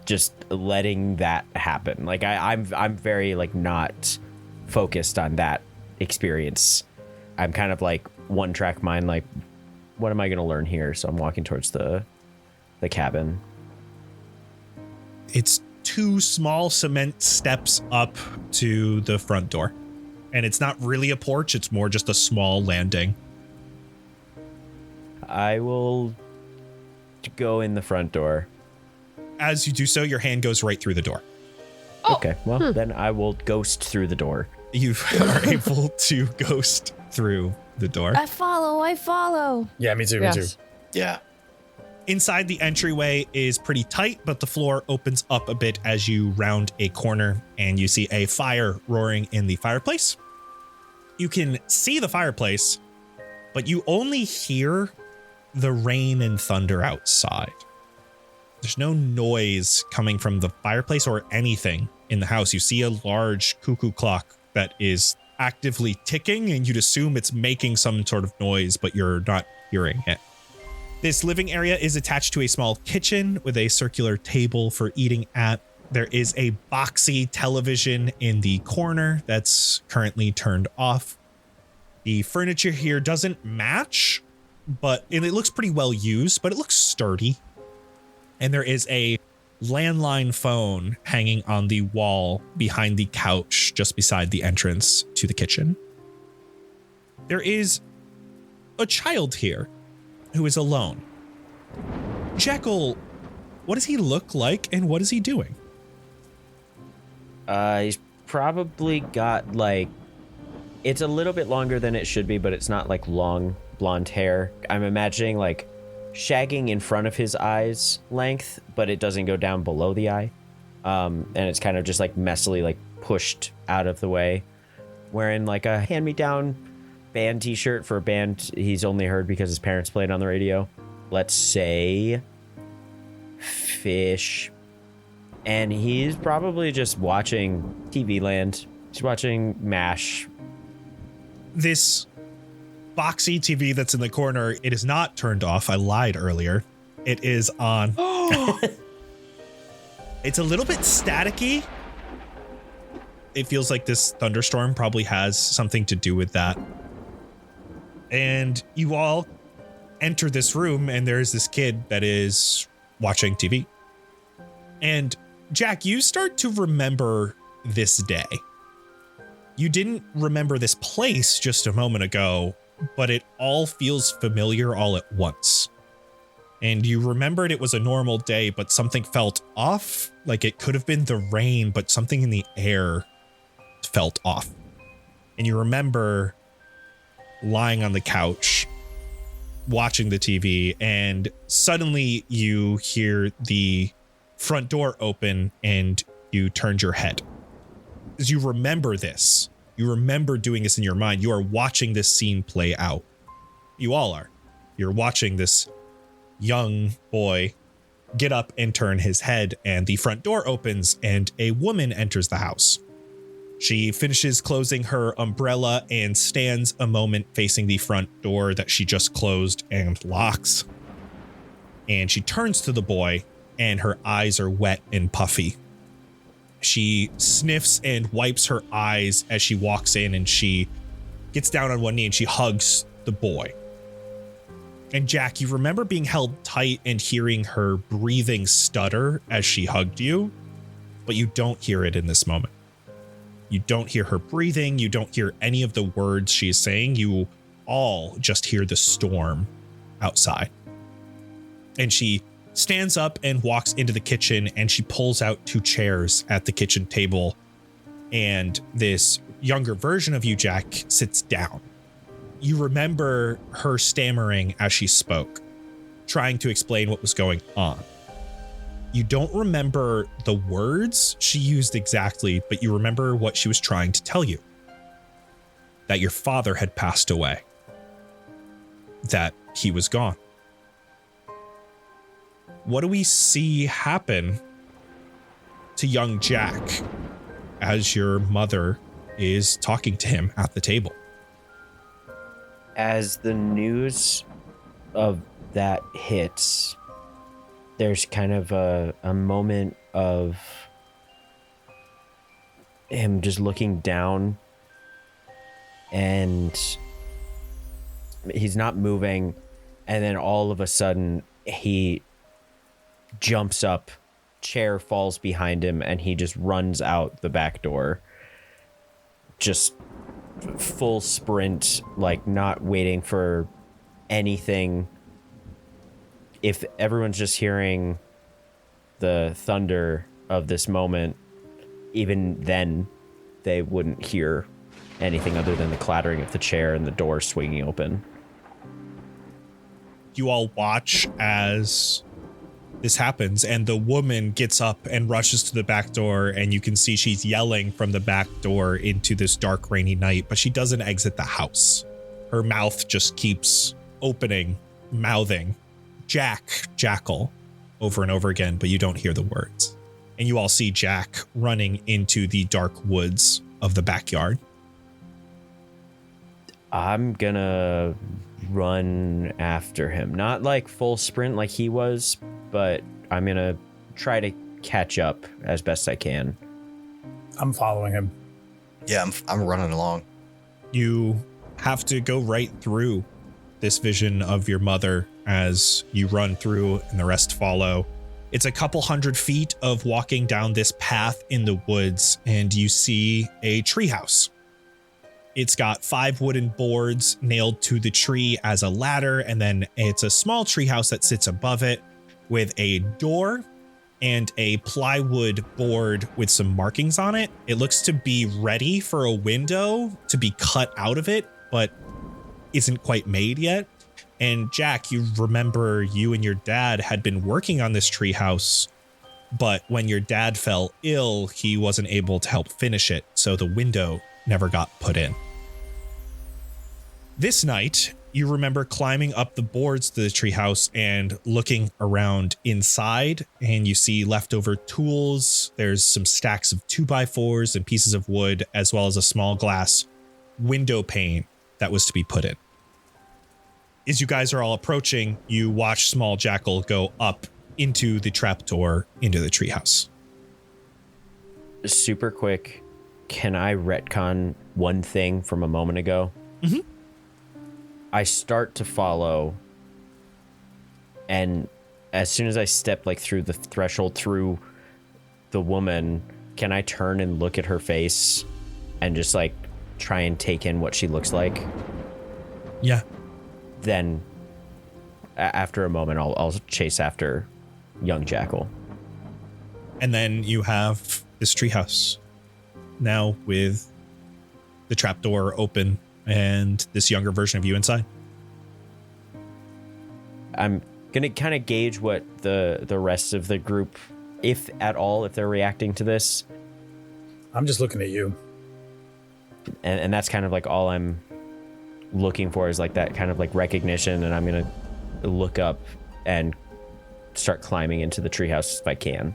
just letting that happen. Like I'm very like not focused on that experience. I'm kind of like one track mind, like what am I going to learn here? So I'm walking towards the cabin. It's 2 small cement steps up to the front door. And it's not really a porch, it's more just a small landing. I will go in the front door. As you do so, your hand goes right through the door. Oh. Okay, well, then I will ghost through the door. You are able to ghost through the door. I follow. Yeah, me too, Yes. me too. Yeah. Inside, the entryway is pretty tight, but the floor opens up a bit as you round a corner and you see a fire roaring in the fireplace. You can see the fireplace, but you only hear the rain and thunder outside. There's no noise coming from the fireplace or anything in the house. You see a large cuckoo clock that is actively ticking, and you'd assume it's making some sort of noise, but you're not hearing it. This living area is attached to a small kitchen with a circular table for eating at. There is a boxy television in the corner that's currently turned off. The furniture here doesn't match, but it looks pretty well used, but it looks sturdy. And there is a landline phone hanging on the wall behind the couch just beside the entrance to the kitchen. There is a child here who is alone. Jekyll, what does he look like and what is he doing? He's probably got like, it's a little bit longer than it should be, but it's not like long blonde hair. I'm imagining like shagging in front of his eyes length, but it doesn't go down below the eye. And it's kind of just like messily like pushed out of the way. Wearing like a hand-me-down band t-shirt for a band he's only heard because his parents played on the radio. Let's say Fish. And he's probably just watching TV Land. He's watching MASH. This boxy TV that's in the corner, it is not turned off. I lied earlier. It is on. It's a little bit staticky. It feels like this thunderstorm probably has something to do with that. And you all enter this room and there's this kid that is watching TV. And Jack, you start to remember this day. You didn't remember this place just a moment ago, but it all feels familiar all at once. And you remembered it was a normal day, but something felt off. Like it could have been the rain, but something in the air felt off. And you remember lying on the couch, watching the TV, and suddenly you hear the front door open and you turned your head. As you remember this, you remember doing this in your mind. You are watching this scene play out. You all are. You're watching this young boy get up and turn his head, and the front door opens and a woman enters the house. She finishes closing her umbrella and stands a moment facing the front door that she just closed and locks. And she turns to the boy and her eyes are wet and puffy. She sniffs and wipes her eyes as she walks in, and she gets down on one knee and she hugs the boy. And Jack, you remember being held tight and hearing her breathing stutter as she hugged you, but you don't hear it in this moment. You don't hear her breathing. You don't hear any of the words she is saying. You all just hear the storm outside. And she stands up and walks into the kitchen, and she pulls out 2 chairs at the kitchen table. And this younger version of you, Jack, sits down. You remember her stammering as she spoke, trying to explain what was going on. You don't remember the words she used exactly, but you remember what she was trying to tell you. That your father had passed away. That he was gone. What do we see happen to young Jack as your mother is talking to him at the table? As the news of that hits, there's kind of a moment of him just looking down, and he's not moving, and then all of a sudden he jumps up, chair falls behind him, and he just runs out the back door. Just full sprint, like not waiting for anything. If everyone's just hearing the thunder of this moment, even then they wouldn't hear anything other than the clattering of the chair and the door swinging open. You all watch as this happens, and the woman gets up and rushes to the back door, and you can see she's yelling from the back door into this dark, rainy night, but she doesn't exit the house. Her mouth just keeps opening, mouthing Jackal over and over again, but you don't hear the words. And you all see Jack running into the dark woods of the backyard. I'm gonna run after him. Not like full sprint like he was, but I'm gonna try to catch up as best I can. I'm following him. Yeah, I'm running along. You have to go right through this vision of your mother as you run through and the rest follow. It's a couple 100 feet of walking down this path in the woods, and you see a treehouse. It's got 5 wooden boards nailed to the tree as a ladder, and then it's a small treehouse that sits above it with a door and a plywood board with some markings on it. It looks to be ready for a window to be cut out of it, but isn't quite made yet. And Jack, you remember you and your dad had been working on this treehouse, but when your dad fell ill, he wasn't able to help finish it, so the window never got put in. This night, you remember climbing up the boards to the treehouse and looking around inside, and you see leftover tools. There's some stacks of 2x4s and pieces of wood, as well as a small glass window pane that was to be put in. As you guys are all approaching, you watch Small Jackal go up into the trapdoor into the treehouse. Super quick, can I retcon one thing from a moment ago? Mm-hmm. I start to follow, and as soon as I step through the threshold, through the woman, can I turn and look at her face and just try and take in what she looks like? Yeah. Then after a moment, I'll chase after young Jackal. And then you have this treehouse now with the trapdoor open and this younger version of you inside. I'm going to kind of gauge what the rest of the group, if at all, if they're reacting to this. I'm just looking at you. And that's kind of all I'm looking for is that kind of recognition. And I'm going to look up and start climbing into the treehouse if I can.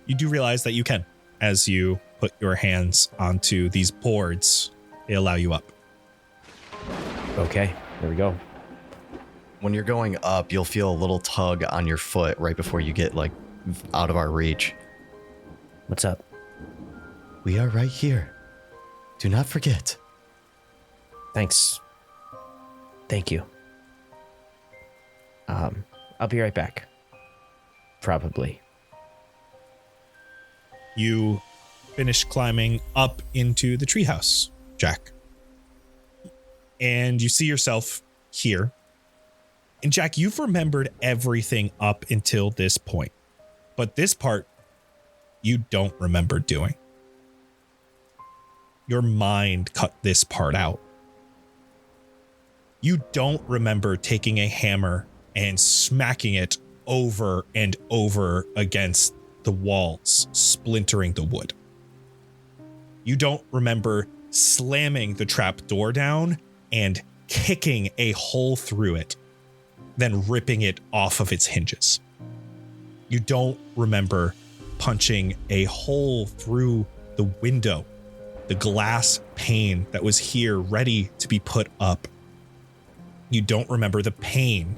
You do realize that you can, as you put your hands onto these boards. They allow you up. Okay, there we go. When you're going up, you'll feel a little tug on your foot right before you get out of our reach. What's up? We are right here. Do not forget. Thanks. Thank you. I'll be right back. Probably. You finish climbing up into the treehouse, Jack. And you see yourself here. And Jack, you've remembered everything up until this point. But this part, you don't remember doing. Your mind cut this part out. You don't remember taking a hammer and smacking it over and over against the walls, splintering the wood. You don't remember slamming the trap door down and kicking a hole through it, then ripping it off of its hinges. You don't remember punching a hole through the window, the glass pane that was here ready to be put up. You don't remember the pain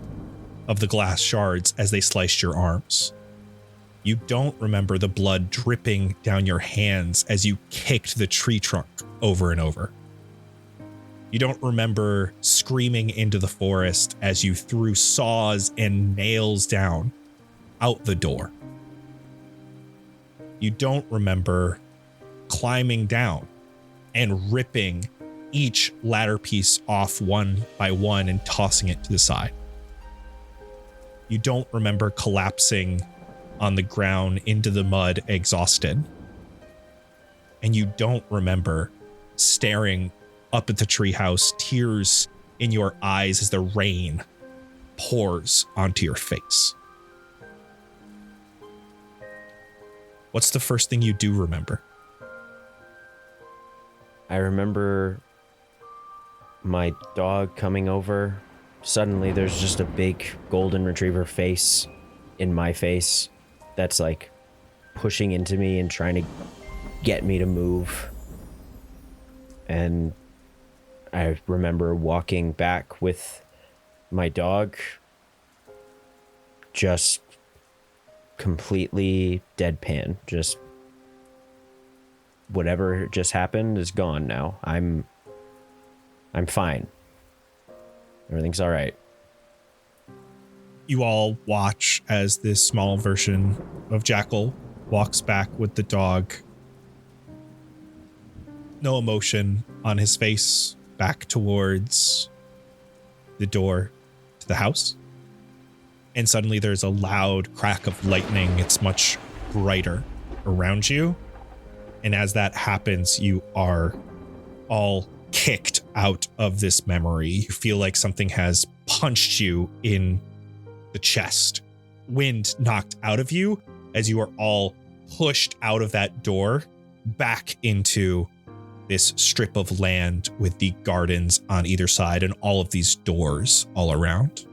of the glass shards as they sliced your arms. You don't remember the blood dripping down your hands as you kicked the tree trunk over and over. You don't remember screaming into the forest as you threw saws and nails down out the door. You don't remember climbing down and ripping each ladder piece off one by one and tossing it to the side. You don't remember collapsing on the ground into the mud, exhausted. And you don't remember staring up at the treehouse, tears in your eyes as the rain pours onto your face. What's the first thing you do remember? I remember my dog coming over. Suddenly there's just a big golden retriever face in my face that's like pushing into me and trying to get me to move. And I remember walking back with my dog, just completely deadpan. Just whatever just happened is gone now. I'm fine. Everything's all right. You all watch as this small version of Jackal walks back with the dog. No emotion on his face, back towards the door to the house. And suddenly there's a loud crack of lightning. It's much brighter around you. And as that happens, you are all kicked out of this memory. You feel like something has punched you in the chest. Wind knocked out of you as you are all pushed out of that door back into this strip of land with the gardens on either side and all of these doors all around.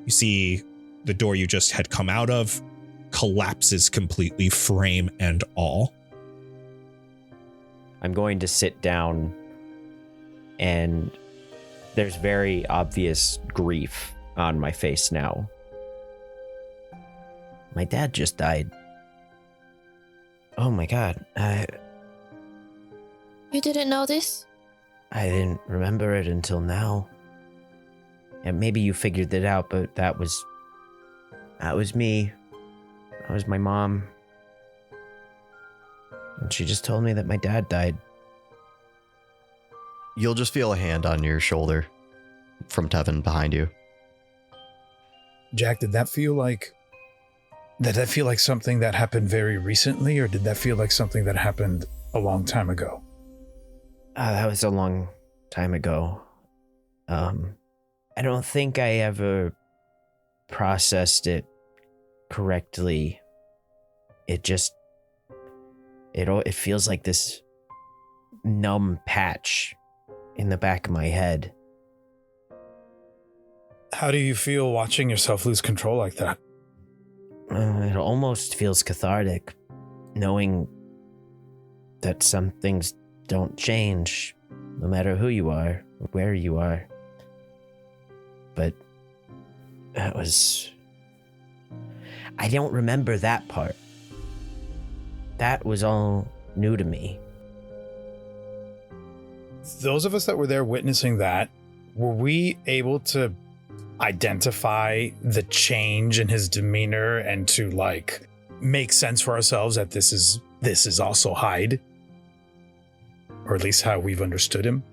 You see the door you just had come out of collapses completely, frame and all. I'm going to sit down, and there's very obvious grief on my face now. My dad just died. Oh my god. You didn't know this? I didn't remember it until now. And maybe you figured it out, but that was me. That was my mom. And she just told me that my dad died. You'll just feel a hand on your shoulder from Tevin behind you. Jack, did that feel like something that happened very recently, or did that feel like something that happened a long time ago? That was a long time ago. I don't think I ever processed it correctly. It feels like this numb patch in the back of my head. How do you feel watching yourself lose control like that? It almost feels cathartic, knowing that some things don't change, no matter who you are or where you are. But I don't remember that part. That was all new to me. Those of us that were there witnessing that, were we able to identify the change in his demeanor and to make sense for ourselves that this is also Hyde? Or at least how we've understood him?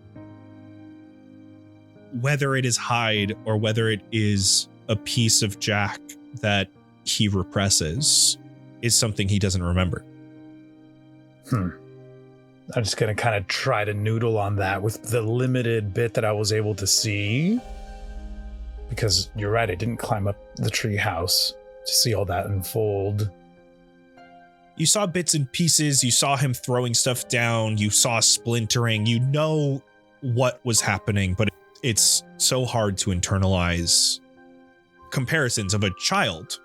Whether it is Hyde or whether it is a piece of Jack that he represses is something he doesn't remember. I'm just going to kind of try to noodle on that with the limited bit that I was able to see. Because you're right, I didn't climb up the tree house to see all that unfold. You saw bits and pieces. You saw him throwing stuff down. You saw splintering. You know what was happening, but it's so hard to internalize comparisons of a child.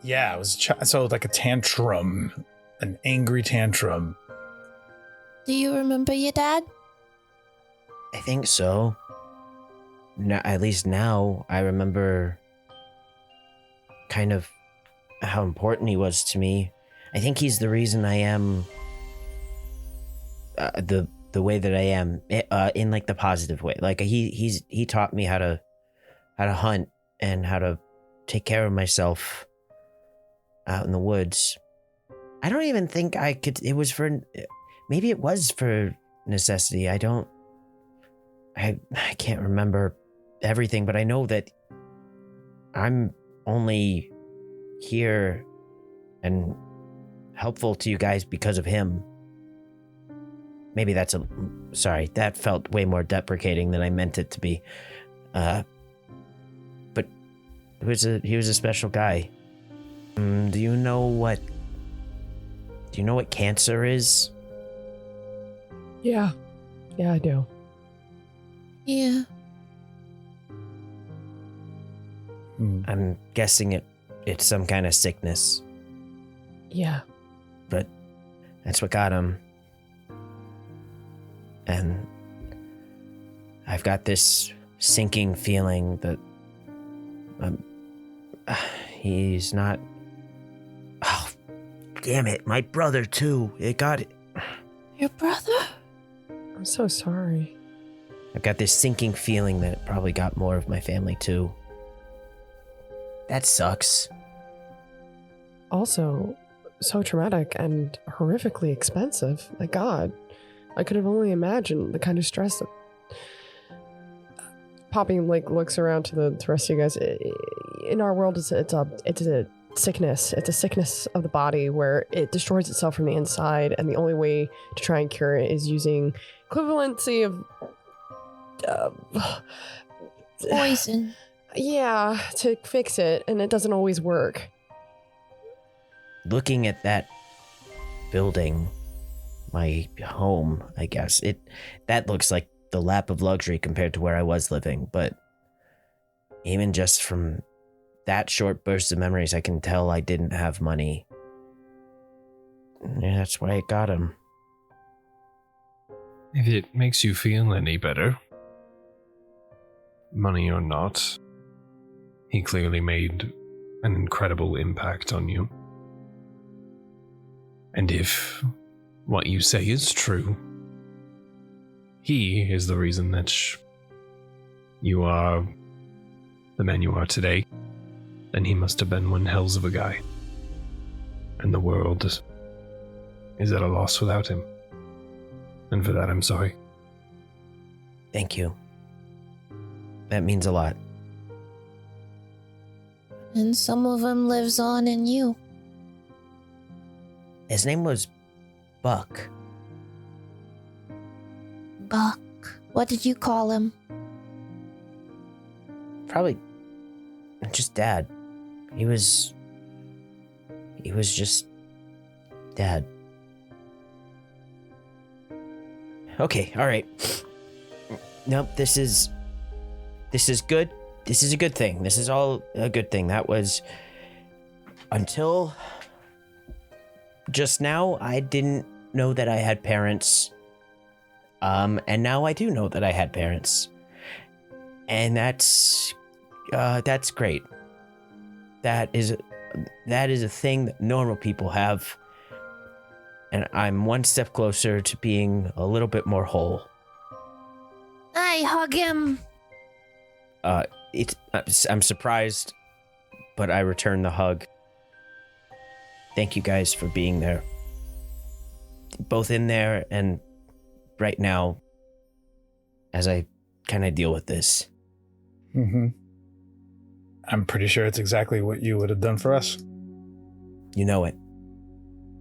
Yeah, it was so like a tantrum, an angry tantrum. Do you remember your dad? I think so. No, at least now I remember kind of how important he was to me. I think he's the reason I am the way that I am, in like the positive way. Like he taught me how to hunt and how to take care of myself out in the woods. I don't even think I could. Maybe it was for necessity. I can't remember everything, but I know that I'm only here and helpful to you guys because of him. Maybe sorry, that felt way more deprecating than I meant it to be. But he was a special guy. Do you know what cancer is? Yeah, I do. Yeah. I'm guessing it's some kind of sickness. Yeah. But that's what got him. And I've got this sinking feeling that he's not. Oh, damn it. My brother, too. It got it. Your brother? I'm so sorry. I've got this sinking feeling that it probably got more of my family, too. That sucks. Also, so traumatic and horrifically expensive. My God, I could have only imagined the kind of stress that. Poppy looks around to the rest of you guys. In our world, it's a sickness. It's a sickness of the body where it destroys itself from the inside, and the only way to try and cure it is using equivalency of Poison. Yeah, to fix it, and it doesn't always work. Looking at that building, my home, I guess, that looks like the lap of luxury compared to where I was living, but even just from that short burst of memories, I can tell I didn't have money. Yeah, that's why I got him. If it makes you feel any better, money or not, he clearly made an incredible impact on you. And if what you say is true, he is the reason that you are the man you are today, then he must have been one hells of a guy. And the world is at a loss without him. And for that, I'm sorry. Thank you. That means a lot. And some of them lives on in you. His name was Buck. Buck. What did you call him? Probably just Dad. He was just Dad. Okay, all right. Nope, this is good. This is a good thing. This is all a good thing. That was until just now I didn't know that I had parents. And now I do know that I had parents. And that's great. That is a thing that normal people have. And I'm one step closer to being a little bit more whole. I hug him. I'm surprised, but I return the hug. Thank you guys for being there. Both in there and right now, as I kind of deal with this. Mm-hmm. I'm pretty sure it's exactly what you would have done for us. You know it.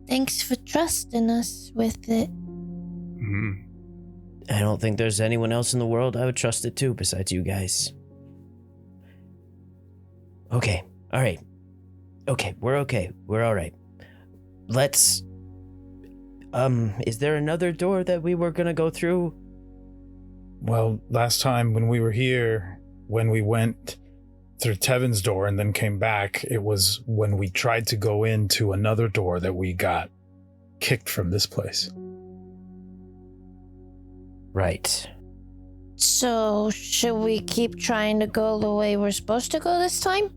Thanks for trusting us with it. Mm-hmm. I don't think there's anyone else in the world I would trust it to besides you guys. Okay, all right. Okay, we're okay. We're all right. Let's... is there another door that we were gonna go through? Well, last time when we were here, when we went through Tevin's door and then came back, it was when we tried to go into another door that we got kicked from this place. Right. So, should we keep trying to go the way we're supposed to go this time?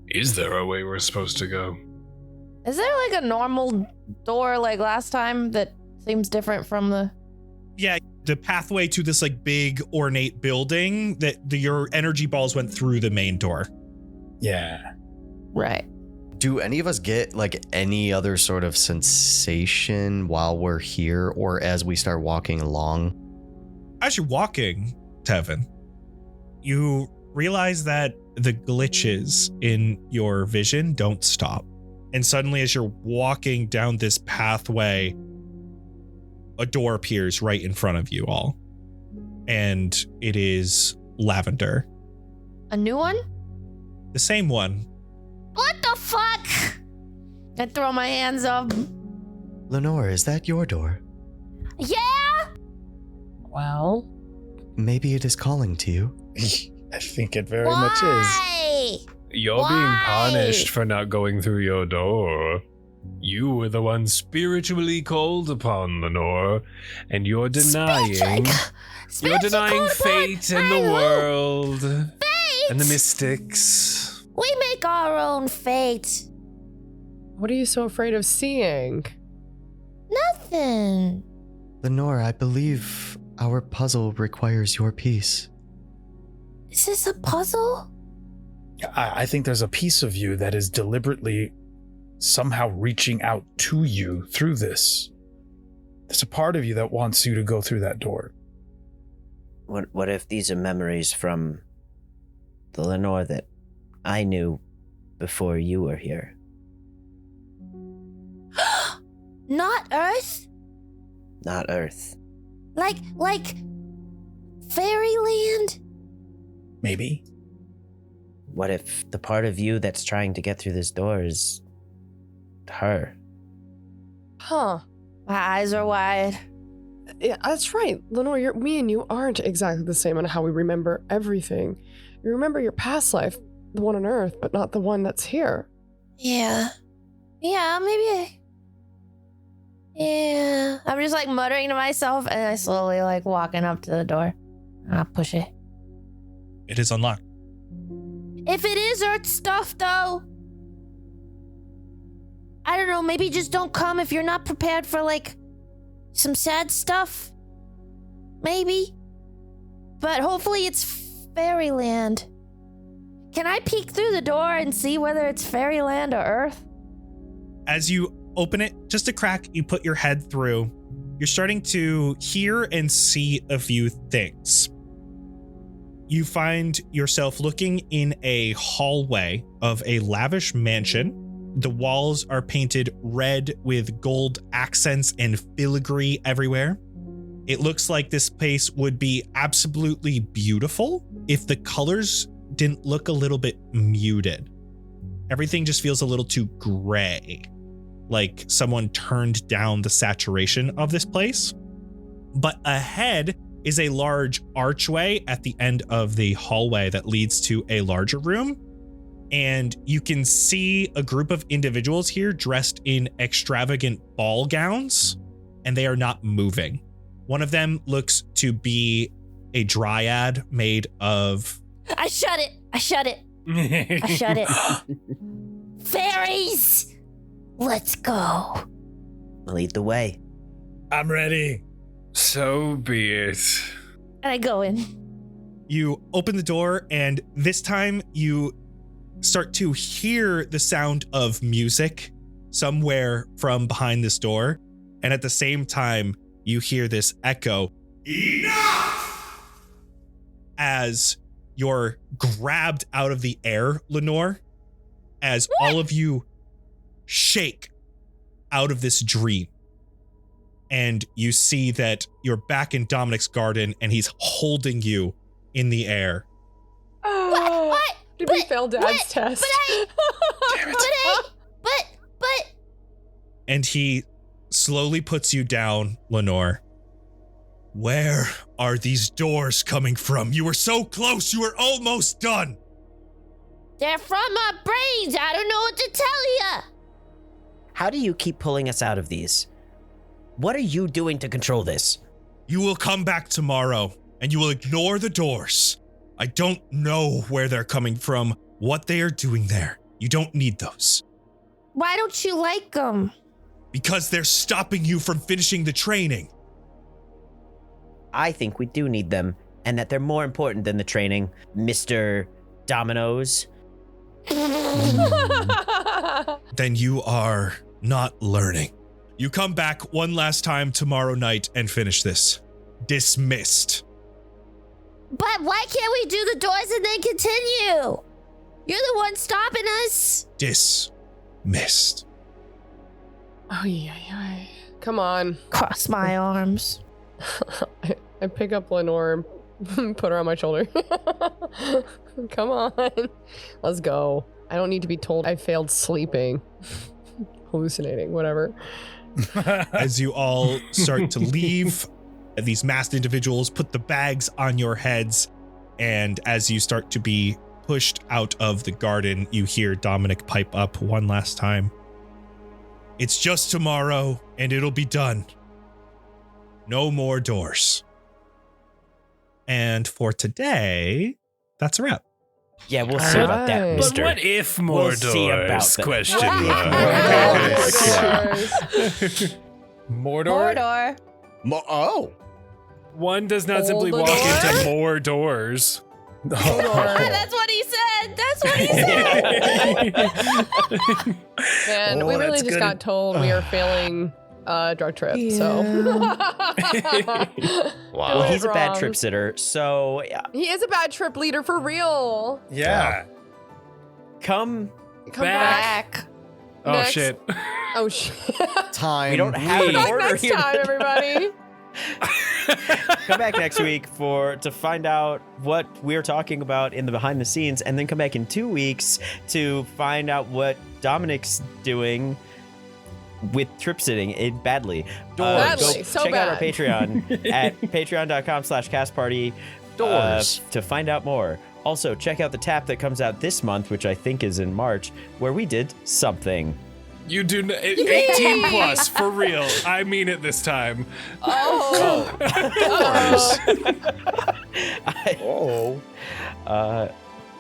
Is there a way we're supposed to go? Is there like a normal door like last time that seems different from the... Yeah, the pathway to this like big ornate building that your energy balls went through the main door. Yeah. Right. Do any of us get like any other sort of sensation while we're here or as we start walking along? As you're walking, Tevin, you realize that the glitches in your vision don't stop. And suddenly as you're walking down this pathway, a door appears right in front of you all. And it is Lavender. A new one? The same one. What the fuck? I throw my hands up. Lenore, is that your door? Yeah? Well, Maybe it is calling to you. I think it very much is. Why? You're Why? being punished for not going through your door. You were the one spiritually called upon, Lenore, and you're denying. You're denying fate and the world and the mystics. We make our own fate. what are you so afraid of seeing? Nothing. Lenore, I believe our puzzle requires your piece. Is this a puzzle? I think there's a piece of you that is deliberately somehow reaching out to you through this. There's a part of you that wants you to go through that door. What if these are memories from the Lenore that I knew before you were here? Not Earth? Not Earth. Like fairyland? Maybe. What if the part of you that's trying to get through this door is her? Huh. My eyes are wide. Yeah, that's right. Lenore, me and you aren't exactly the same on how we remember everything. You remember your past life, the one on Earth, but not the one that's here. Yeah. Yeah, maybe Yeah. I'm just like muttering to myself and I slowly like walking up to the door. And I push it. It is unlocked. If it is Earth stuff though, I don't know, maybe just don't come if you're not prepared for like some sad stuff. Maybe. But hopefully it's fairyland. Can I peek through the door and see whether it's fairyland or Earth? As you open it, just a crack, you put your head through. You're starting to hear and see a few things. You find yourself looking in a hallway of a lavish mansion. The walls are painted red with gold accents and filigree everywhere. It looks like this place would be absolutely beautiful if the colors didn't look a little bit muted. Everything just feels a little too gray, like someone turned down the saturation of this place. But ahead is a large archway at the end of the hallway that leads to a larger room. And you can see a group of individuals here dressed in extravagant ball gowns, and they are not moving. One of them looks to be a dryad made of... I shut it. I shut it. Fairies! Let's go. Lead the way. I'm ready. So be it. And I go in. You open the door, and this time you start to hear the sound of music somewhere from behind this door. And at the same time, you hear this echo, "Enough!" as you're grabbed out of the air, Lenore, as all of you shake out of this dream. And you see that you're back in Dominic's garden and he's holding you in the air. What? Did we fail Dad's test? But And he slowly puts you down, Lenore. Where are these doors coming from? You were so close. You were almost done. they're from my brains. I don't know what to tell ya. How do you keep pulling us out of these? What are you doing to control this? You will come back tomorrow and you will ignore the doors. I don't know where they're coming from, what they are doing there. You don't need those. Why don't you like them? Because they're stopping you from finishing the training. I think we do need them, and that they're more important than the training, Mr. Dominoes. Then you are not learning. You come back one last time tomorrow night and finish this. Dismissed. But why can't we do the doors and then continue? You're the one stopping us. Dismissed. Oh, yeah. Come on. Cross my arms. I pick up Lenore and put her on my shoulder. Come on. Let's go. I don't need to be told I failed sleeping. Hallucinating, whatever. As you all start to leave, these masked individuals put the bags on your heads, and as you start to be pushed out of the garden, you hear Dominic pipe up one last time. It's just tomorrow, and it'll be done. No more doors. And for today, that's a wrap. Yeah, we'll see about that, Alright. mister. But what if more We'll doors? see about that. Question mark. Mordor. Oh. One does not Hold simply the walk door. into more doors. That's what he said. That's what he said. Man, we really just got told we are failing drug trip. So Well, he's a bad trip sitter, so he is a bad trip leader for real. Yeah. come back. Oh, Next. shit. Oh shit. Time. We don't have an Back order next here. time, everybody. Come back next week to find out what we're talking about in the behind the scenes, and then come back in 2 weeks to find out what Dominic's doing with trip sitting badly. Badly, so check out our bad. Patreon at patreon.com/castparty to find out more. Also, check out the tap that comes out this month, which I think is in March, where we did something. You do 18 plus, for real. I mean it this time. Oh.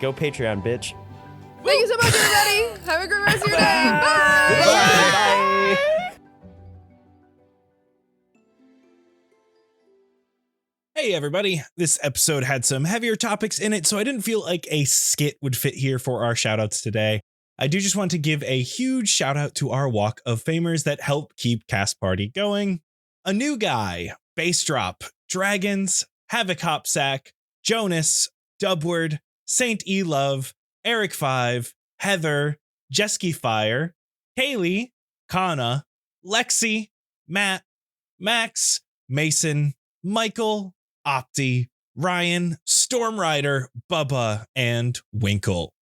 Go Patreon, bitch. Thank you so much, everybody. Have a great rest of your day. Bye. Bye. Hey everybody, this episode had some heavier topics in it, so I didn't feel like a skit would fit here for our shoutouts today. I do just want to give a huge shout out to our Walk of Famers that help keep Cast Party going. A New Guy, Bass Drop, Dragons, Havoc Hopsack, Jonas, Dubward, Saint E Love, Eric 5, Heather, Jesky Fire, Kaylee, Kana, Lexi, Matt, Max, Mason, Michael, Opti, Ryan, Stormrider, Bubba, and Winkle.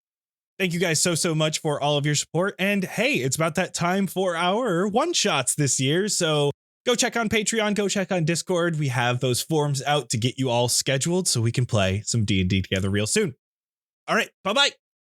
Thank you guys so much for all of your support. And hey, it's about that time for our one-shots this year. So go check on Patreon, go check on Discord. We have those forms out to get you all scheduled so we can play some D&D together real soon. All right, bye-bye.